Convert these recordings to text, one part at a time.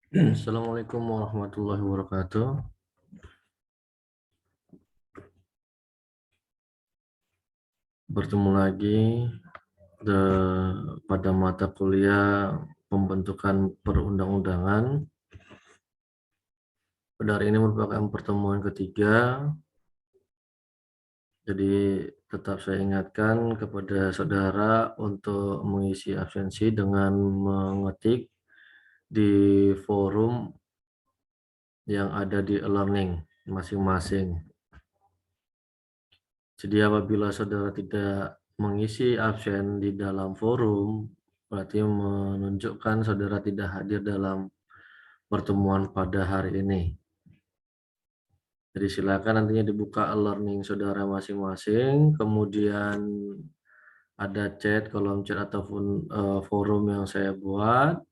Assalamualaikum warahmatullahi wabarakatuh. Bertemu lagi pada mata kuliah pembentukan perundang-undangan. Pada hari ini merupakan pertemuan ketiga, jadi tetap saya ingatkan kepada saudara untuk mengisi absensi dengan mengetik di forum yang ada di e-learning masing-masing. Jadi apabila saudara tidak mengisi absen di dalam forum, berarti menunjukkan saudara tidak hadir dalam pertemuan pada hari ini. Jadi silakan nantinya dibuka e-learning saudara masing-masing, kemudian ada chat, kolom chat ataupun forum yang saya buat.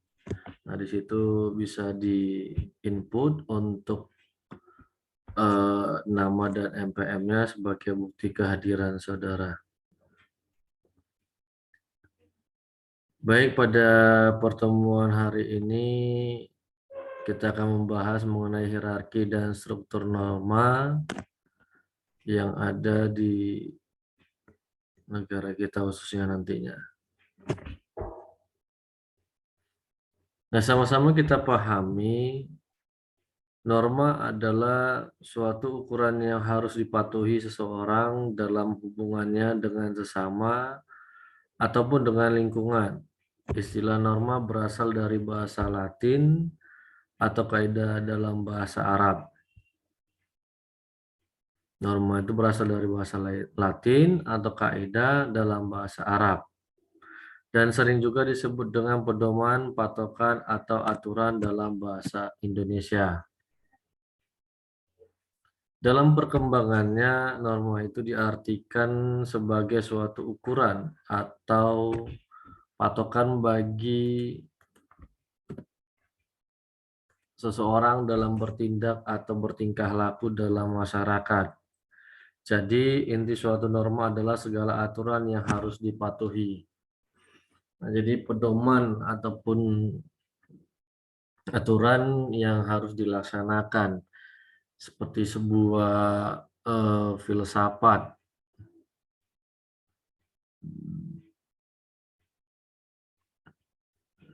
Nah, di situ bisa di-input untuk nama dan NPM-nya sebagai bukti kehadiran saudara. Baik, pada pertemuan hari ini kita akan membahas mengenai hierarki dan struktur norma yang ada di negara kita khususnya nantinya. Nah, sama-sama kita pahami norma adalah suatu ukuran yang harus dipatuhi seseorang dalam hubungannya dengan sesama ataupun dengan lingkungan. Istilah norma berasal dari bahasa Latin atau kaidah dalam bahasa Arab. Norma itu berasal dari bahasa Latin atau kaidah dalam bahasa Arab. Dan sering juga disebut dengan pedoman, patokan, atau aturan dalam bahasa Indonesia. Dalam perkembangannya, norma itu diartikan sebagai suatu ukuran atau patokan bagi seseorang dalam bertindak atau bertingkah laku dalam masyarakat. Jadi, inti suatu norma adalah segala aturan yang harus dipatuhi. Nah, jadi pedoman ataupun aturan yang harus dilaksanakan seperti sebuah filsafat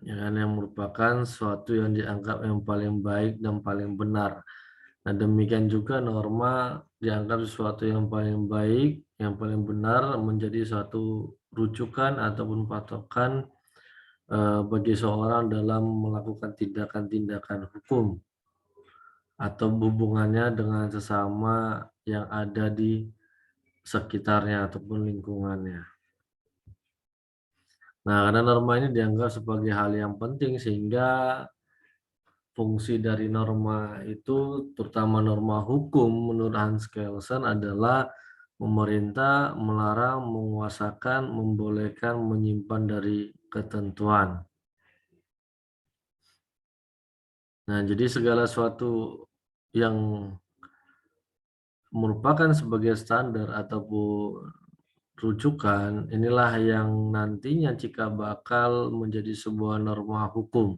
ya kan, yang merupakan suatu yang dianggap yang paling baik dan paling benar. Nah, demikian juga norma dianggap sesuatu yang paling baik, yang paling benar menjadi suatu rujukan ataupun patokan bagi seorang dalam melakukan tindakan-tindakan hukum atau hubungannya dengan sesama yang ada di sekitarnya ataupun lingkungannya. Nah, karena norma ini dianggap sebagai hal yang penting sehingga fungsi dari norma itu, terutama norma hukum menurut Hans Kelsen adalah memerintah, melarang, menguasakan, membolehkan, menyimpan dari ketentuan. Nah, jadi segala sesuatu yang merupakan sebagai standar ataupun rujukan, inilah yang nantinya jika bakal menjadi sebuah norma hukum.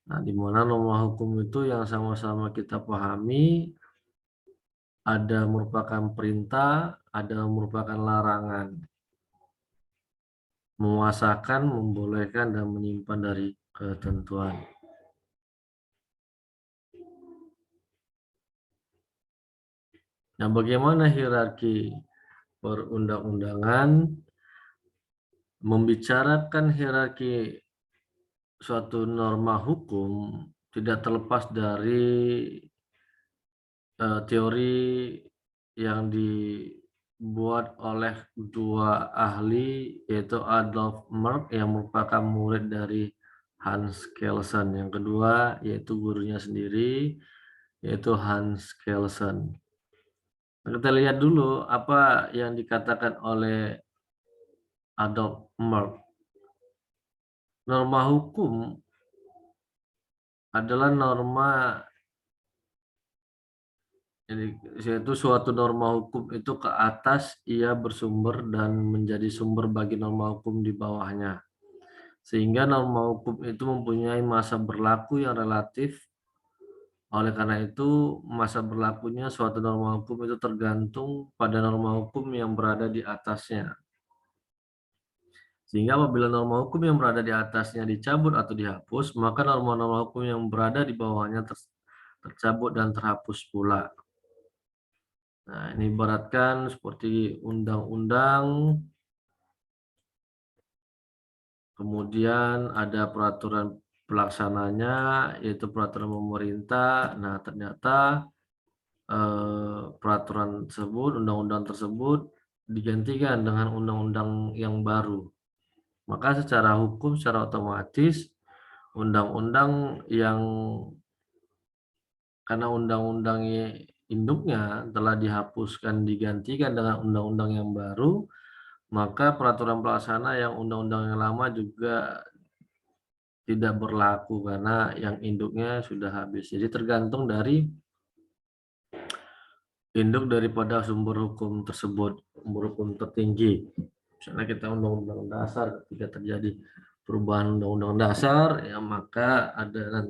Nah, di mana norma hukum itu yang sama-sama kita pahami, ada merupakan perintah, ada merupakan larangan, menguasakan, membolehkan, dan menyimpan dari ketentuan. Nah, bagaimana hierarki perundang-undangan? Membicarakan hierarki suatu norma hukum tidak terlepas dari teori yang dibuat oleh dua ahli, yaitu Adolf Merck yang merupakan murid dari Hans Kelsen. Yang kedua yaitu gurunya sendiri, yaitu Hans Kelsen. Nah, kita lihat dulu apa yang dikatakan oleh Adolf Merck. Norma hukum adalah norma, jadi yaitu suatu norma hukum itu ke atas ia bersumber dan menjadi sumber bagi norma hukum di bawahnya. Sehingga norma hukum itu mempunyai masa berlaku yang relatif. Oleh karena itu, masa berlakunya suatu norma hukum itu tergantung pada norma hukum yang berada di atasnya. Sehingga apabila norma hukum yang berada di atasnya dicabut atau dihapus, maka norma-norma hukum yang berada di bawahnya tercabut dan terhapus pula. Nah, ini ibaratkan seperti undang-undang, kemudian ada peraturan pelaksananya, yaitu peraturan pemerintah. Nah, ternyata peraturan tersebut, undang-undang tersebut digantikan dengan undang-undang yang baru. Maka secara hukum, secara otomatis, undang-undang yang karena undang-undang induknya telah dihapuskan digantikan dengan undang-undang yang baru, maka peraturan pelaksana yang undang-undang yang lama juga tidak berlaku karena yang induknya sudah habis. Jadi tergantung dari induk daripada sumber hukum tersebut, sumber hukum tertinggi. Misalnya kita undang-undang dasar, ketika terjadi perubahan undang-undang dasar, ya maka ada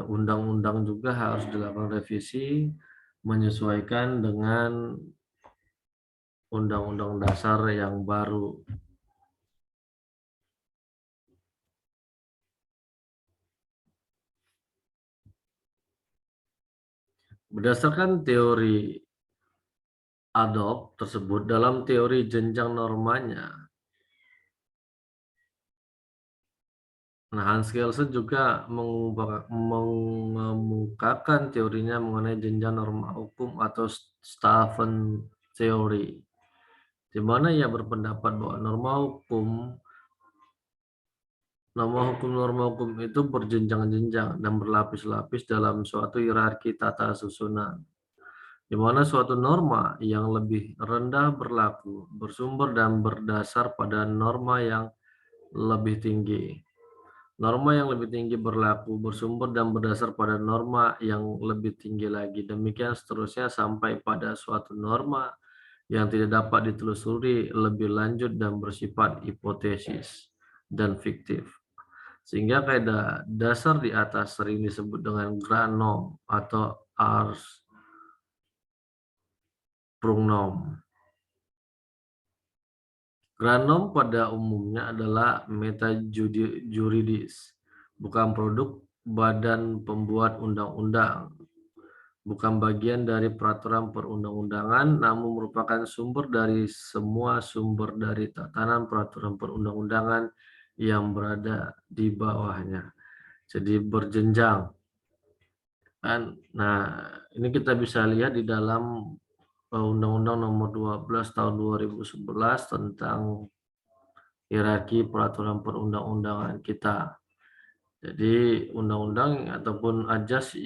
undang-undang juga harus dilakukan revisi menyesuaikan dengan undang-undang dasar yang baru. Berdasarkan teori Adolph tersebut, dalam teori jenjang normanya, nah, Hans Kelsen juga mengemukakan teorinya mengenai jenjang norma hukum atau Stephen Theory, di mana ia berpendapat bahwa norma hukum itu berjenjang-jenjang dan berlapis-lapis dalam suatu hierarki tata susunan, di mana suatu norma yang lebih rendah berlaku, bersumber dan berdasar pada norma yang lebih tinggi. Norma yang lebih tinggi berlaku, bersumber dan berdasar pada norma yang lebih tinggi lagi. Demikian seterusnya sampai pada suatu norma yang tidak dapat ditelusuri lebih lanjut dan bersifat hipotesis dan fiktif. Sehingga kaidah dasar di atas sering disebut dengan Granholm atau Ars-Sprungnorm. Granholm pada umumnya adalah metajuridis, bukan produk badan pembuat undang-undang, bukan bagian dari peraturan perundang-undangan, namun merupakan sumber dari semua sumber dari tatanan peraturan perundang-undangan yang berada di bawahnya. Jadi berjenjang. Nah, ini kita bisa lihat di dalam Undang-Undang Nomor 12 Tahun 2011 tentang hierarki peraturan perundang-undangan kita. Jadi undang-undang ataupun ajas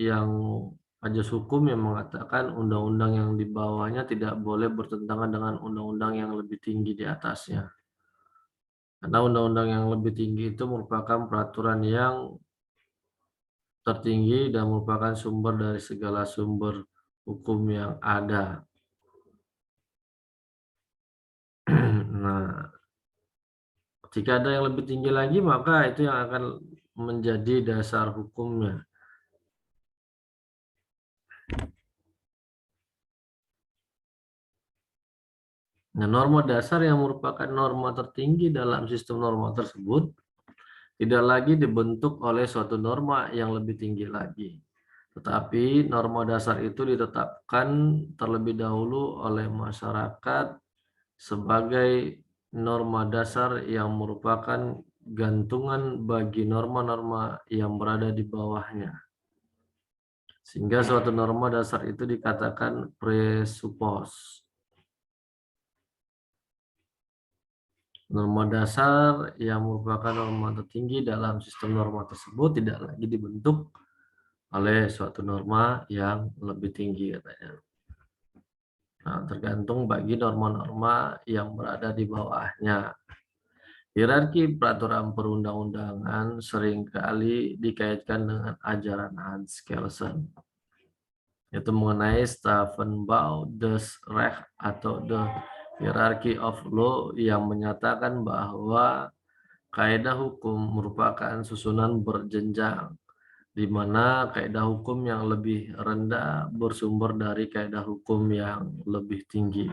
hukum yang mengatakan undang-undang yang di bawahnya tidak boleh bertentangan dengan undang-undang yang lebih tinggi di atasnya. Karena undang-undang yang lebih tinggi itu merupakan peraturan yang tertinggi dan merupakan sumber dari segala sumber hukum yang ada. Nah, jika ada yang lebih tinggi lagi, maka itu yang akan menjadi dasar hukumnya. Nah, norma dasar yang merupakan norma tertinggi dalam sistem norma tersebut tidak lagi dibentuk oleh suatu norma yang lebih tinggi lagi. Tetapi norma dasar itu ditetapkan terlebih dahulu oleh masyarakat sebagai norma dasar yang merupakan gantungan bagi norma-norma yang berada di bawahnya. Sehingga suatu norma dasar itu dikatakan presuppose. Norma dasar yang merupakan norma tertinggi dalam sistem norma tersebut tidak lagi dibentuk oleh suatu norma yang lebih tinggi katanya. Nah, tergantung bagi norma-norma yang berada di bawahnya. Hierarki peraturan perundang-undangan seringkali dikaitkan dengan ajaran Hans Kelsen, yaitu mengenai Staatsbau des Rechts atau the Hierarchy of Law, yang menyatakan bahwa Kaidah hukum merupakan susunan berjenjang, di mana kaidah hukum yang lebih rendah bersumber dari kaidah hukum yang lebih tinggi.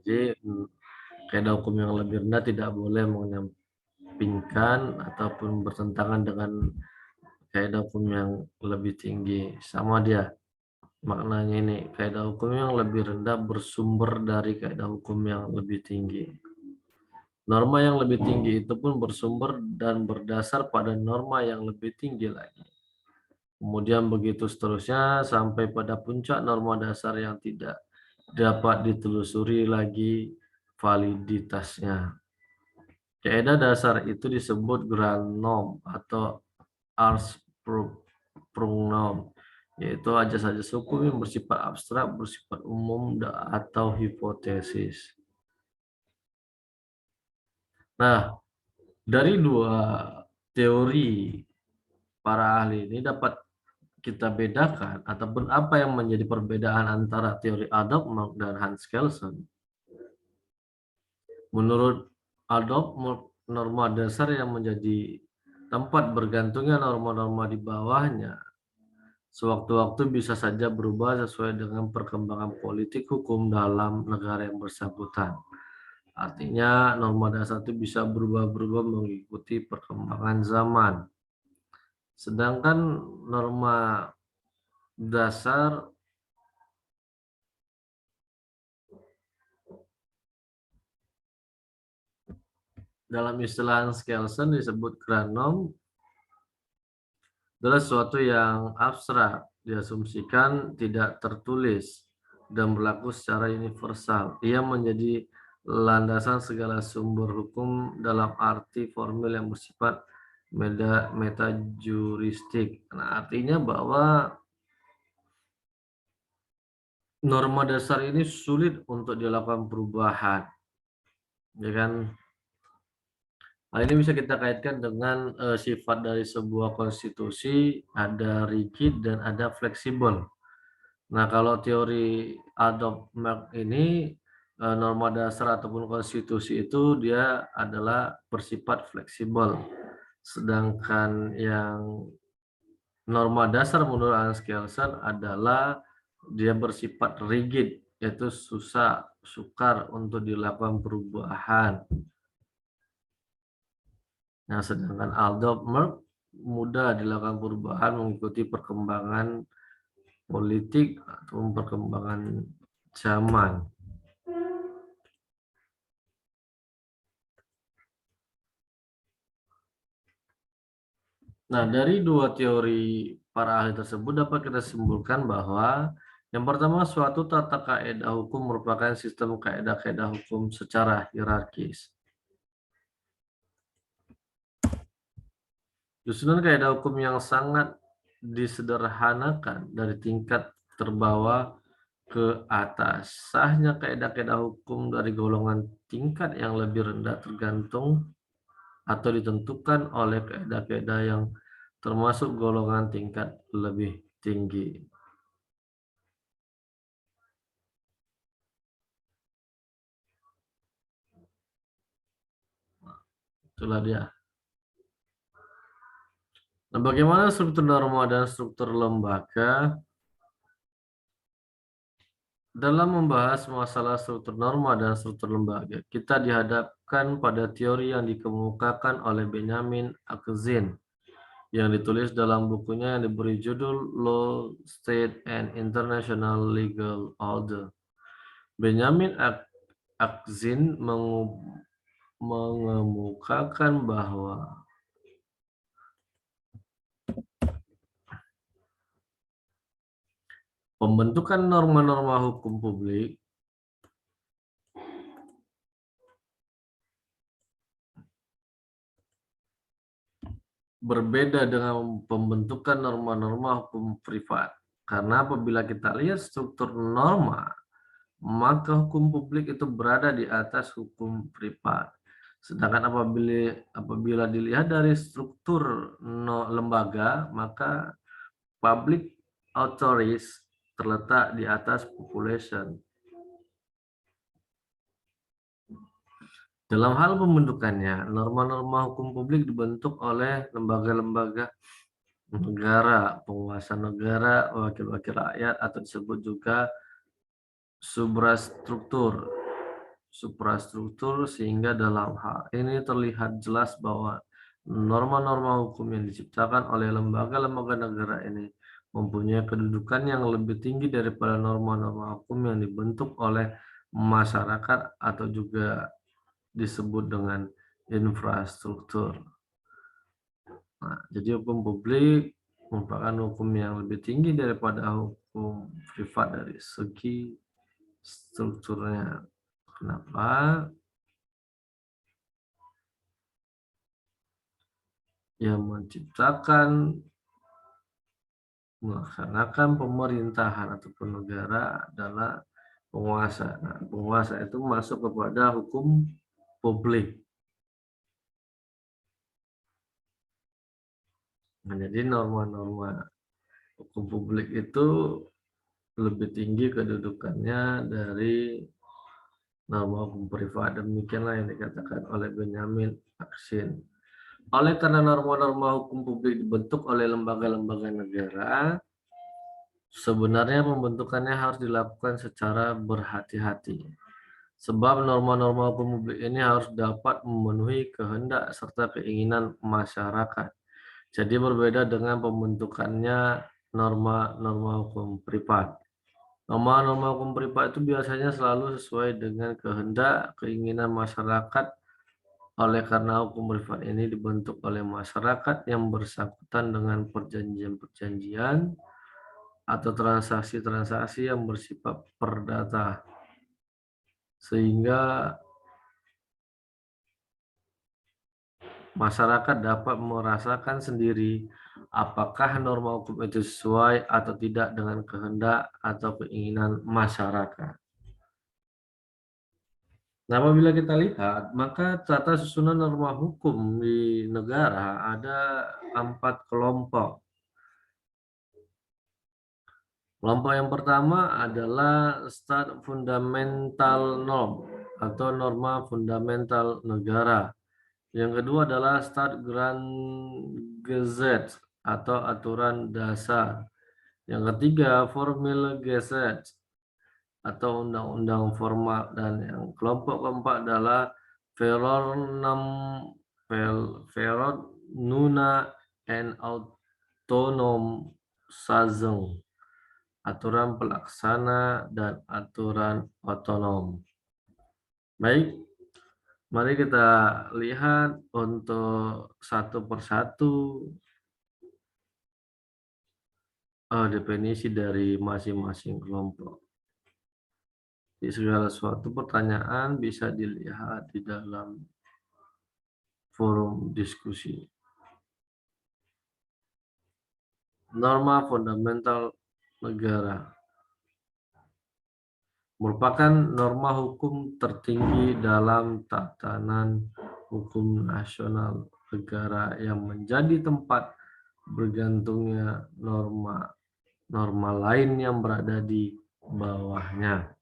Jadi kaidah hukum yang lebih rendah tidak boleh menyampingkan ataupun bertentangan dengan kaidah hukum yang lebih tinggi. Sama dia maknanya ini, kaidah hukum yang lebih rendah bersumber dari kaidah hukum yang lebih tinggi. Norma yang lebih tinggi itu pun bersumber dan berdasar pada norma yang lebih tinggi lagi. Kemudian begitu seterusnya sampai pada puncak norma dasar yang tidak dapat ditelusuri lagi validitasnya. Kaidah dasar itu disebut grand norm atau ars prungnorm, yaitu ajas-ajas hukum yang bersifat abstrak, bersifat umum, atau hipotesis. Nah, dari dua teori para ahli ini dapat kita bedakan ataupun apa yang menjadi perbedaan antara teori Adolf Marx dan Hans Kelsen. Menurut Adolf Marx, norma dasar yang menjadi tempat bergantungnya norma-norma di bawahnya sewaktu-waktu bisa saja berubah sesuai dengan perkembangan politik hukum dalam negara yang bersangkutan. Artinya norma dasar itu bisa berubah-berubah mengikuti perkembangan zaman. Sedangkan norma dasar dalam istilah Hans Kelsen disebut grand norm adalah sesuatu yang abstrak, diasumsikan tidak tertulis dan berlaku secara universal. Ia menjadi landasan segala sumber hukum dalam arti formil yang bersifat metajuristik. Nah, artinya bahwa norma dasar ini sulit untuk dilakukan perubahan, ya kan? Hal ini bisa kita kaitkan dengan sifat dari sebuah konstitusi, ada rigid dan ada fleksibel. Nah, kalau teori Adolf Marx ini norma dasar ataupun konstitusi itu dia adalah bersifat fleksibel. Sedangkan yang norma dasar menurut Hans Kelsen adalah dia bersifat rigid, yaitu sukar untuk dilakukan perubahan. Nah, sedangkan Adolf Marx mudah dilakukan perubahan mengikuti perkembangan politik atau perkembangan zaman. Nah, dari dua teori para ahli tersebut dapat kita simpulkan bahwa yang pertama, suatu tata kaidah hukum merupakan sistem kaidah-kaidah hukum secara hierarkis. Susunan kaidah hukum yang sangat disederhanakan dari tingkat terbawah ke atas. Sahnya kaidah-kaidah hukum dari golongan tingkat yang lebih rendah tergantung atau ditentukan oleh kaidah-kaidah yang termasuk golongan tingkat lebih tinggi. Itulah dia. Nah, bagaimana struktur norma dan struktur lembaga? Dalam membahas masalah struktur norma dan struktur lembaga, kita dihadapkan pada teori yang dikemukakan oleh Benjamin Akzin yang ditulis dalam bukunya yang diberi judul Law, State, and International Legal Order. Benjamin Akzin mengemukakan bahwa pembentukan norma-norma hukum publik berbeda dengan pembentukan norma-norma hukum privat. Karena apabila kita lihat struktur norma, maka hukum publik itu berada di atas hukum privat. Sedangkan apabila dilihat dari struktur lembaga, maka public authorities terletak di atas population. Dalam hal pembentukannya, norma-norma hukum publik dibentuk oleh lembaga-lembaga negara, penguasa negara, wakil-wakil rakyat, atau disebut juga suprastruktur. Suprastruktur sehingga dalam hal ini terlihat jelas bahwa norma-norma hukum yang diciptakan oleh lembaga-lembaga negara ini mempunyai kedudukan yang lebih tinggi daripada norma-norma hukum yang dibentuk oleh masyarakat atau juga disebut dengan infrastruktur. Nah, jadi hukum publik merupakan hukum yang lebih tinggi daripada hukum privat dari segi strukturnya. Kenapa? Yang menciptakan, melaksanakan pemerintahan ataupun negara adalah penguasa. Nah, penguasa itu masuk kepada hukum publik. Nah, jadi norma-norma hukum publik itu lebih tinggi kedudukannya dari norma hukum privat. Demikianlah yang dikatakan oleh Benjamin Aksin. Oleh karena norma-norma hukum publik dibentuk oleh lembaga-lembaga negara, sebenarnya pembentukannya harus dilakukan secara berhati-hati. Sebab norma-norma hukum publik ini harus dapat memenuhi kehendak serta keinginan masyarakat. Jadi berbeda dengan pembentukannya norma-norma hukum privat. Norma-norma hukum privat itu biasanya selalu sesuai dengan kehendak, keinginan masyarakat. Oleh karena hukum privat ini dibentuk oleh masyarakat yang bersangkutan dengan perjanjian-perjanjian atau transaksi-transaksi yang bersifat perdata, sehingga masyarakat dapat merasakan sendiri apakah norma hukum itu sesuai atau tidak dengan kehendak atau keinginan masyarakat. Nah, apabila kita lihat, maka tata susunan norma hukum di negara ada 4 kelompok. Kelompok yang pertama adalah Stat Fundamental Norm atau norma fundamental negara. Yang kedua adalah Staatsgrondgesetz atau aturan dasar. Yang ketiga Formule Gesetz atau undang-undang formal, dan yang kelompok keempat adalah Verordnuna en Autonomsatzung, aturan pelaksana dan aturan otonom. Baik, mari kita lihat untuk satu persatu definisi dari masing-masing kelompok. Di segala suatu pertanyaan bisa dilihat di dalam forum diskusi. Norma fundamental negara merupakan norma hukum tertinggi dalam tatanan hukum nasional negara yang menjadi tempat bergantungnya norma lain yang berada di bawahnya.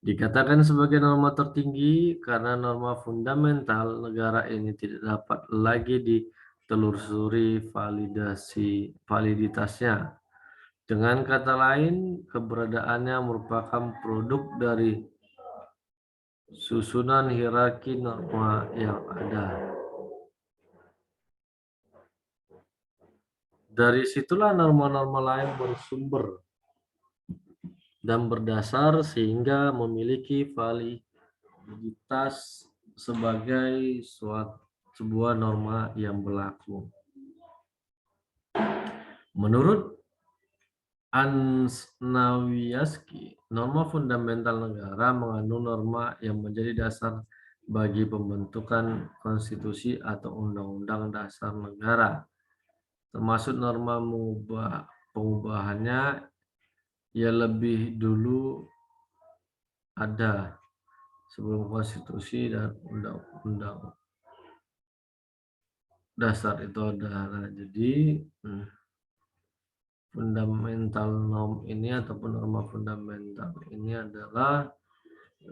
Dikatakan sebagai norma tertinggi karena norma fundamental negara ini tidak dapat lagi ditelusuri validitasnya. Dengan kata lain, keberadaannya merupakan produk dari susunan hierarki norma yang ada. Dari situlah norma-norma lain bersumber dan berdasar sehingga memiliki validitas sebagai sebuah norma yang berlaku. Menurut Ansnawiaski, norma fundamental negara mengandung norma yang menjadi dasar bagi pembentukan konstitusi atau undang-undang dasar negara, termasuk norma pengubahannya yang lebih dulu ada sebelum konstitusi dan undang-undang dasar itu ada. Nah, jadi fundamental norm ini ataupun norma fundamental ini adalah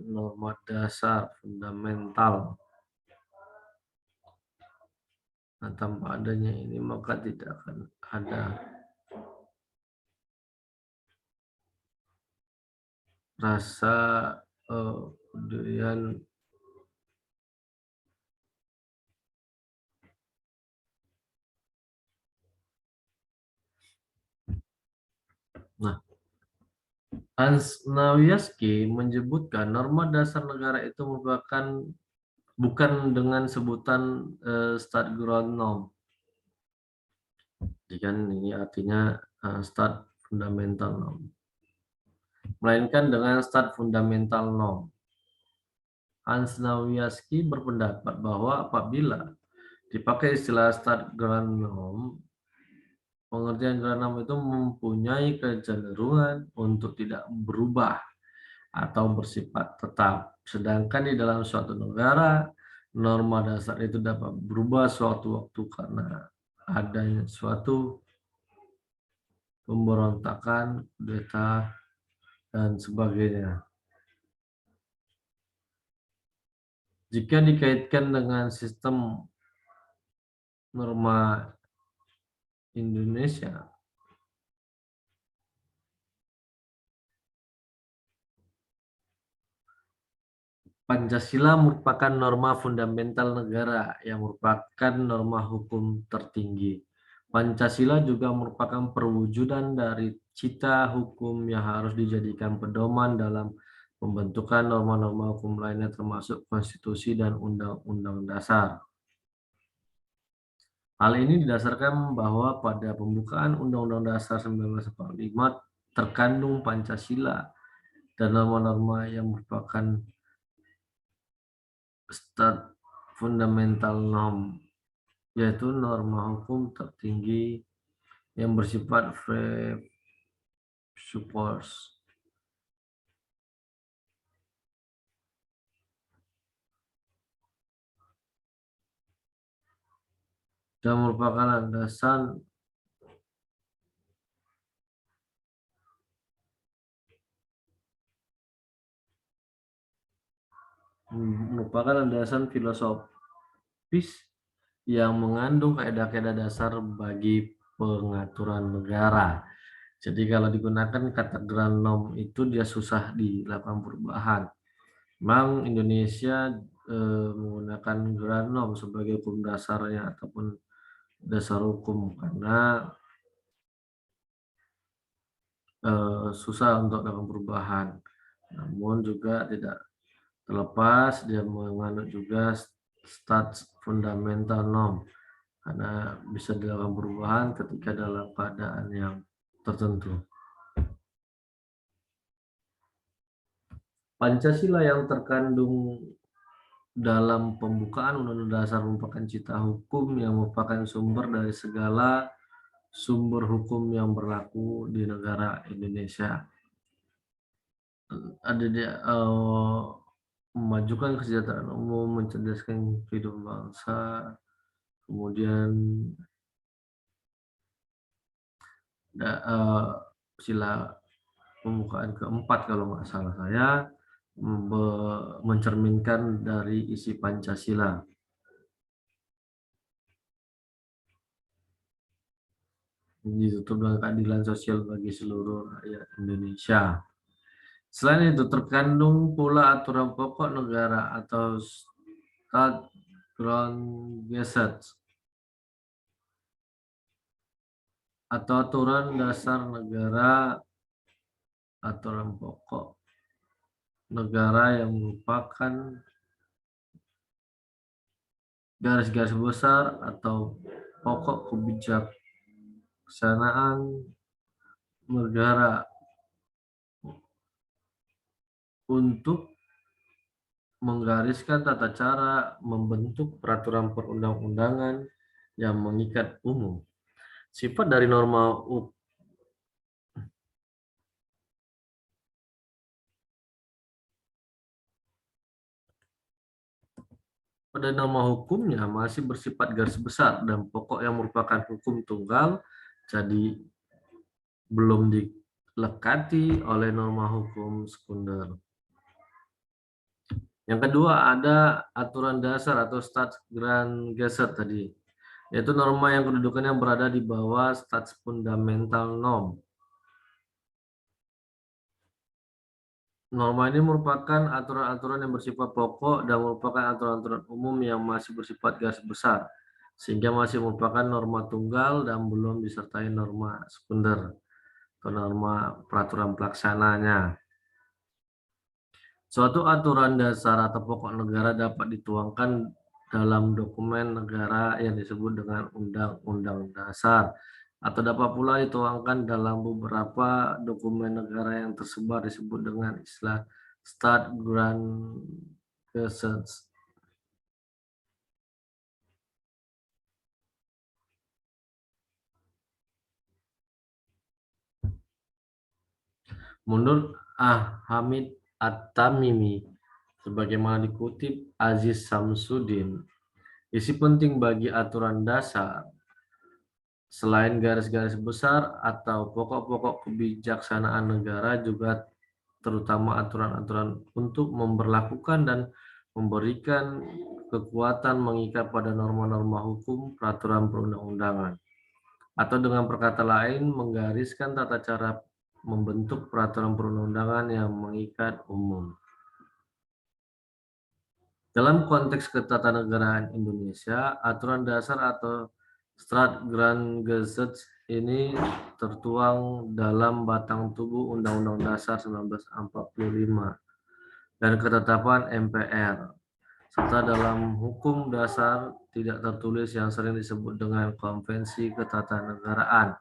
norma dasar fundamental. Nah, tanpa adanya ini maka tidak akan ada rasa kepedulian. Nah, Hans Nawiaski menyebutkan norma dasar negara itu merupakan bukan dengan sebutan Stadtgrund norm. Jadi kan ini artinya Start Fundamental Norm, melainkan dengan Start Fundamental Norm. Hans Nawiaski berpendapat bahwa apabila dipakai istilah Stadtgrund norm, pengertian Grand norm itu mempunyai kecenderungan untuk tidak berubah atau bersifat tetap. Sedangkan di dalam suatu negara, norma dasar itu dapat berubah suatu waktu karena adanya suatu pemberontakan, kudeta, dan sebagainya. Jika dikaitkan dengan sistem norma Indonesia, Pancasila merupakan norma fundamental negara yang merupakan norma hukum tertinggi. Pancasila juga merupakan perwujudan dari cita hukum yang harus dijadikan pedoman dalam pembentukan norma-norma hukum lainnya termasuk konstitusi dan undang-undang dasar. Hal ini didasarkan bahwa pada pembukaan Undang-Undang Dasar 1945 terkandung Pancasila dan norma-norma yang merupakan Start Fundamental Norm, yaitu norma hukum tertinggi yang bersifat free support dan merupakan landasan filosofis yang mengandung kaidah-kaidah dasar bagi pengaturan negara. Jadi kalau digunakan kata grand norm itu dia susah dilakukan perubahan. Memang Indonesia menggunakan grand norm sebagai hukum dasarnya ataupun dasar hukum karena susah untuk dalam perubahan. Namun juga tidak terlepas dia menganut juga start fundamental norm karena bisa dilakukan perubahan ketika dalam keadaan yang tertentu. Pancasila yang terkandung dalam pembukaan Undang-Undang Dasar merupakan cita hukum yang merupakan sumber dari segala sumber hukum yang berlaku di negara Indonesia. Ada dia memajukan kesejahteraan umum, mencerdaskan kehidupan bangsa, kemudian sila pembukaan keempat kalau nggak salah saya mencerminkan dari isi Pancasila. Ditutup dengan keadilan sosial bagi seluruh rakyat Indonesia. Selain itu terkandung pula aturan pokok negara atau Grundgesetz atau aturan dasar negara, aturan pokok negara yang merupakan garis-garis besar atau pokok kebijaksanaan negara untuk menggariskan tata cara membentuk peraturan perundang-undangan yang mengikat umum. Sifat dari norma pada norma hukumnya masih bersifat garis besar dan pokok yang merupakan hukum tunggal, jadi belum dilekati oleh norma hukum sekunder. Yang kedua ada aturan dasar atau Staatsgrundgesetz tadi, yaitu norma yang kedudukannya berada di bawah Staatsfundamental Norm. Norma ini merupakan aturan-aturan yang bersifat pokok dan merupakan aturan-aturan umum yang masih bersifat garis besar, sehingga masih merupakan norma tunggal dan belum disertai norma sekunder atau norma peraturan pelaksananya. Suatu aturan dasar atau pokok negara dapat dituangkan dalam dokumen negara yang disebut dengan Undang-Undang Dasar, atau dapat pula dituangkan dalam beberapa dokumen negara yang tersebar disebut dengan istilah Staatsgrundgesetz. Menurut Hamid At-Tamimi, sebagaimana dikutip Aziz Samsudin, isi penting bagi aturan dasar selain garis-garis besar atau pokok-pokok kebijaksanaan negara juga terutama aturan-aturan untuk memberlakukan dan memberikan kekuatan mengikat pada norma-norma hukum peraturan perundang-undangan. Atau dengan perkata lain, menggariskan tata cara membentuk peraturan perundang-undangan yang mengikat umum. Dalam konteks ketatanegaraan Indonesia, aturan dasar atau Staatsgrundgesetz ini tertuang dalam batang tubuh Undang-Undang Dasar 1945 dan ketetapan MPR, serta dalam hukum dasar tidak tertulis yang sering disebut dengan Konvensi Ketatanegaraan.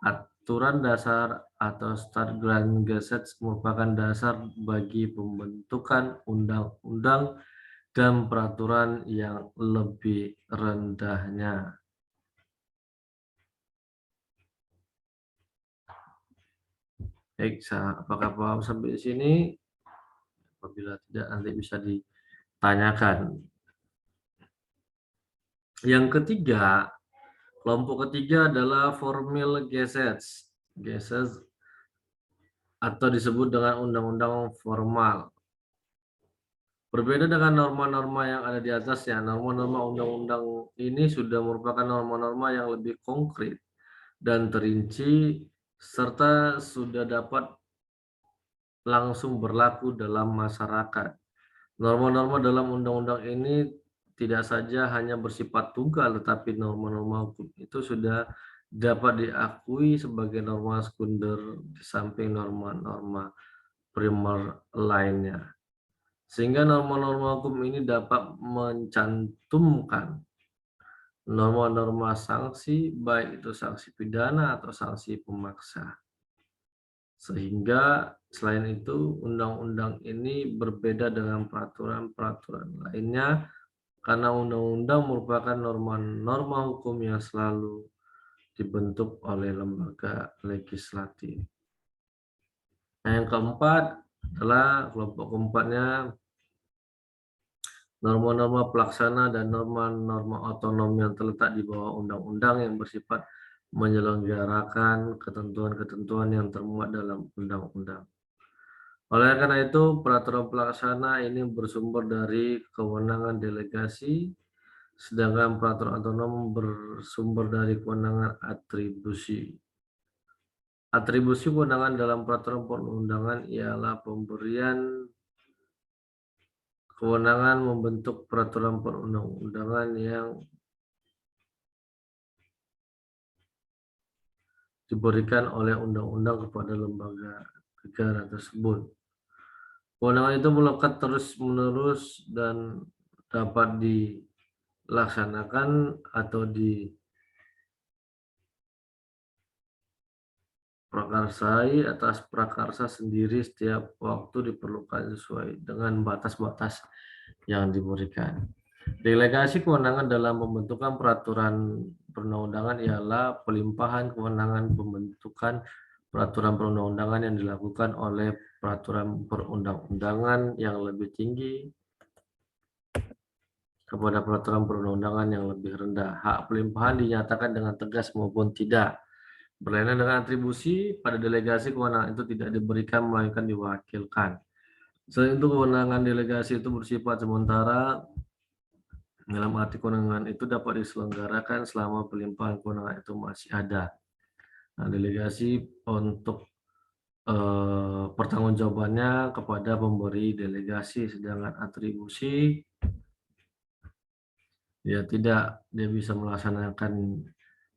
Aturan dasar atau Staatsgrundgesetz merupakan dasar bagi pembentukan undang-undang dan peraturan yang lebih rendahnya. Baik, apakah paham sampai di sini? Apabila tidak, nanti bisa ditanyakan. Yang ketiga, kelompok ketiga adalah Formil Gesetz. Gesetz atau disebut dengan undang-undang formal. Berbeda dengan norma-norma yang ada di atasnya, norma-norma undang-undang ini sudah merupakan norma-norma yang lebih konkret dan terinci, serta sudah dapat langsung berlaku dalam masyarakat. Norma-norma dalam undang-undang ini tidak saja hanya bersifat tunggal, tetapi norma-norma hukum itu sudah dapat diakui sebagai norma sekunder di samping norma-norma primer lainnya. Sehingga norma-norma hukum ini dapat mencantumkan norma-norma sanksi, baik itu sanksi pidana atau sanksi pemaksa. Sehingga selain itu, undang-undang ini berbeda dengan peraturan-peraturan lainnya karena undang-undang merupakan norma-norma hukum yang selalu dibentuk oleh lembaga legislatif. Nah, yang keempat adalah kelompok keempatnya norma-norma pelaksana dan norma-norma otonom yang terletak di bawah undang-undang yang bersifat menyelenggarakan ketentuan-ketentuan yang termuat dalam undang-undang. Oleh karena itu, peraturan pelaksana ini bersumber dari kewenangan delegasi, sedangkan peraturan otonom bersumber dari kewenangan atribusi. Atribusi kewenangan dalam peraturan perundangan ialah pemberian kewenangan membentuk peraturan perundang-undangan yang diberikan oleh undang-undang kepada lembaga negara tersebut. Kewenangan itu melekat terus-menerus dan dapat dilaksanakan atau diprakarsai atas prakarsa sendiri setiap waktu diperlukan sesuai dengan batas-batas yang diberikan. Delegasi kewenangan dalam pembentukan peraturan perundang-undangan ialah pelimpahan kewenangan pembentukan peraturan perundang-undangan yang dilakukan oleh peraturan perundang-undangan yang lebih tinggi kepada peraturan perundang-undangan yang lebih rendah. Hak pelimpahan dinyatakan dengan tegas maupun tidak. Berlainan dengan atribusi, pada delegasi kewenangan itu tidak diberikan melainkan diwakilkan. Selain itu kewenangan delegasi itu bersifat sementara, dalam arti kewenangan itu dapat diselenggarakan selama pelimpahan kewenangan itu masih ada. Nah, delegasi untuk pertanggungjawabannya kepada pemberi delegasi, sedangkan atribusi ya tidak, dia bisa melaksanakan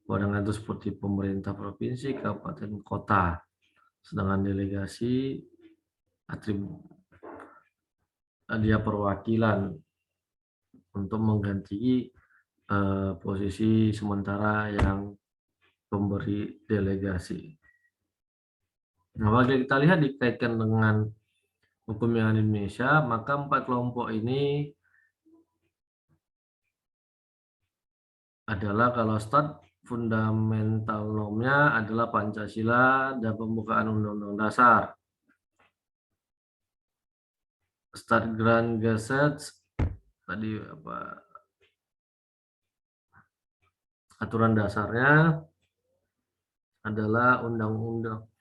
kewenangan itu seperti pemerintah provinsi, kabupaten, kota. Sedangkan delegasi dia perwakilan untuk mengganti posisi sementara yang pemberi delegasi. Nah, bagi kita lihat dikaitkan dengan hukum yang ada di Indonesia, maka 4 kelompok ini adalah kalau start fundamental normnya adalah Pancasila dan pembukaan Undang-Undang Dasar. Start Grand Gazette tadi aturan dasarnya adalah Undang-Undang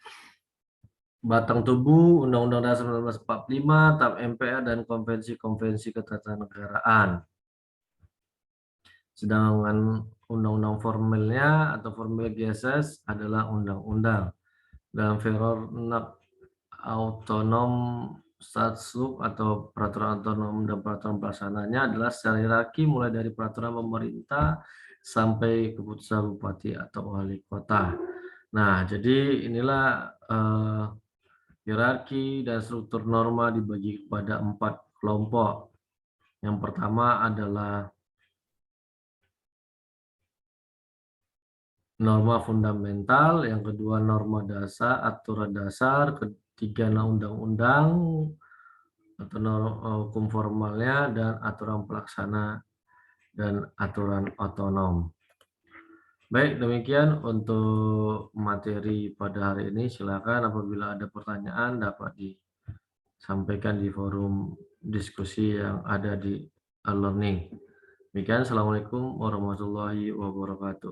Batang Tubuh Undang-Undang Dasar 1945, TAP MPR, dan Konvensi-Konvensi Ketatanegaraan. Sedangkan undang-undang formalnya atau formal GSS adalah undang-undang. Dan Verordnung Autonom Staatsloop atau peraturan otonom dan peraturan pelaksananya adalah secara hierarki mulai dari peraturan pemerintah sampai keputusan bupati atau wali kota. Nah, jadi inilah hierarki dan struktur norma dibagi kepada 4 kelompok. Yang pertama adalah norma fundamental, yang kedua norma dasar, aturan dasar, ketiga undang-undang atau hukum formalnya, dan aturan pelaksana dan aturan otonom. Baik, demikian untuk materi pada hari ini. Silakan apabila ada pertanyaan dapat disampaikan di forum diskusi yang ada di e-learning. Demikian, Assalamualaikum warahmatullahi wabarakatuh.